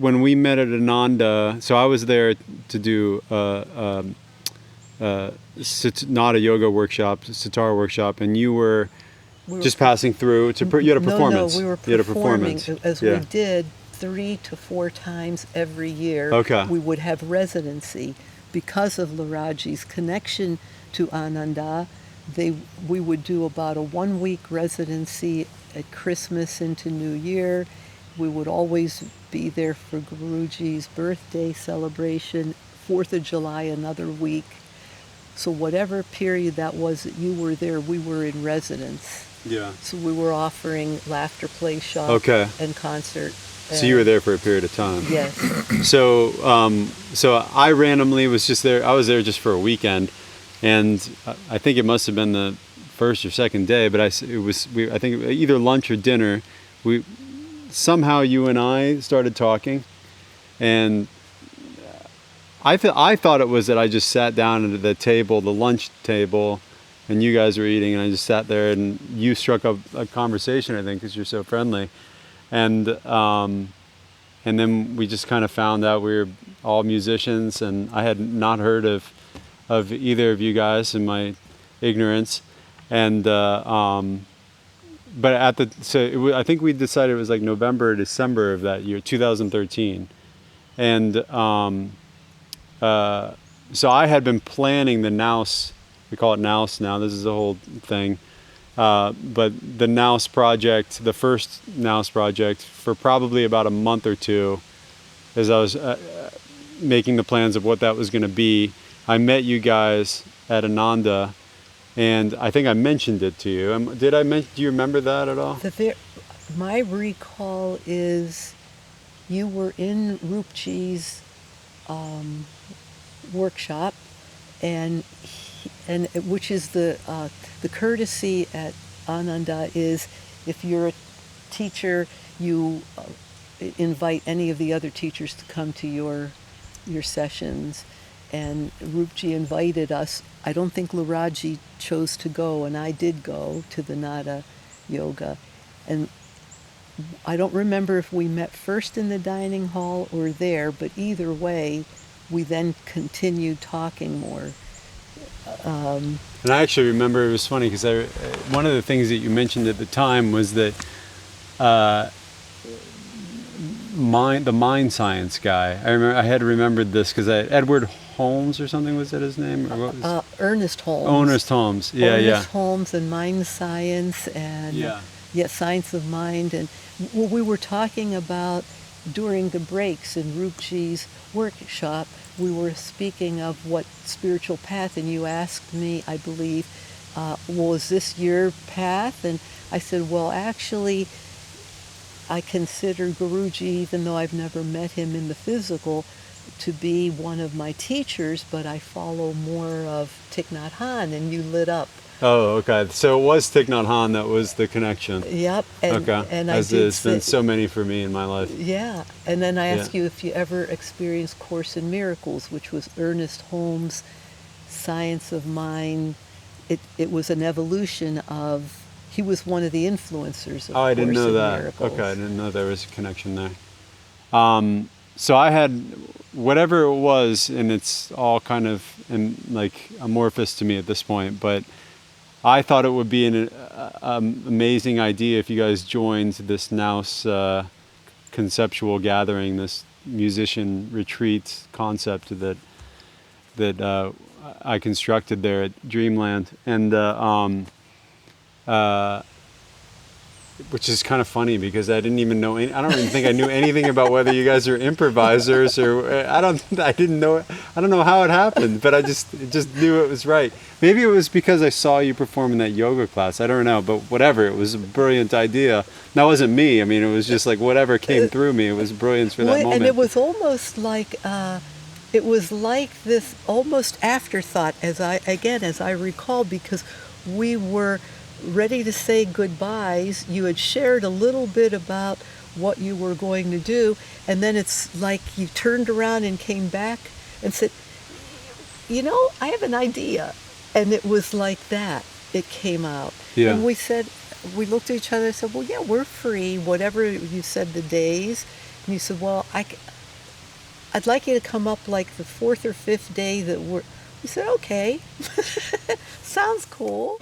when we met at Ananda, so I was there to do not a yoga workshop, sitar workshop, and you were just passing through to you had a performance. No, we were performing as we did 3 to 4 times every year. Okay. We would have residency because of Laaraji's connection to Ananda. We would do about a 1-week residency at Christmas into New Year. We would always be there for Guruji's birthday celebration, 4th of July, another week. So whatever period that was that you were there, we were in residence. Yeah. So we were offering laughter play shop and concert. So you were there for a period of time. Yes. So I randomly was just there. I was there just for a weekend, and I think it must have been the first or second day. But I think either lunch or dinner. Somehow you and I started talking, and I thought it was that I just sat down at the table, the lunch table, and you guys were eating, and I just sat there, and you struck up a conversation, I think, because you're so friendly. And then we just kind of found out we were all musicians, and I had not heard of either of you guys in my ignorance. And but I think we decided it was like November or December of that year, 2013. And so I had been planning the NOUS. We call it NOUS now. This is the whole thing. But the NOUS project, the first NOUS project, for probably about a month or two, as I was making the plans of what that was going to be, I met you guys at Ananda, and I think I mentioned it to you. Do you remember that at all? My recall is you were in Rupji's workshop, and which is the courtesy at Ananda is if you're a teacher, you invite any of the other teachers to come to your sessions. And Rupji invited us. I don't think Laraaji chose to go, and I did go to the Nada Yoga. And I don't remember if we met first in the dining hall or there, but either way, we then continued talking more. And I actually remember, it was funny because one of the things that you mentioned at the time was that the mind science guy. I had remembered this because Edward Holmes or something, was that his name? Or what was Ernest Holmes. Ernest Holmes. Yeah, Ernest Holmes and mind science and science of mind. And what we were talking about during the breaks in Rupji's workshop, we were speaking of what spiritual path, and you asked me, I believe, well, is this your path? And I said, well, actually, I consider Guruji, even though I've never met him in the physical, to be one of my teachers, but I follow more of Thich Nhat Hanh, and you lit up. Oh, okay. So it was Thich Nhat Hanh that was the connection. Yep. And as there's been so many for me in my life. Yeah. And then I asked you if you ever experienced Course in Miracles, which was Ernest Holmes' Science of Mind. It was an evolution of, he was one of the influencers of I didn't know that. Miracles. Okay, I didn't know there was a connection there. So I had whatever it was, and it's all kind of like amorphous to me at this point, but I thought it would be an amazing idea if you guys joined this NOUS conceptual gathering, this musician retreat concept that I constructed there at Dreamland, and which is kind of funny because I didn't even know I don't even think I knew anything about whether you guys are improvisers or I don't know how it happened, but I just knew it was right. Maybe it was because I saw you perform in that yoga class. I don't know, but whatever, it was a brilliant idea. That wasn't me. I mean, it was just like whatever came through me. It was brilliance for that moment. And it was almost like this almost afterthought, as I recall, because we were ready to say goodbyes. You had shared a little bit about what you were going to do, and then it's like you turned around and came back and said, I have an idea. And it was like that. It came out. Yeah. And we looked at each other and said, well, yeah, we're free, whatever you said the days. And you said, well, I'd like you to come up like the fourth or fifth day that we said, okay, sounds cool.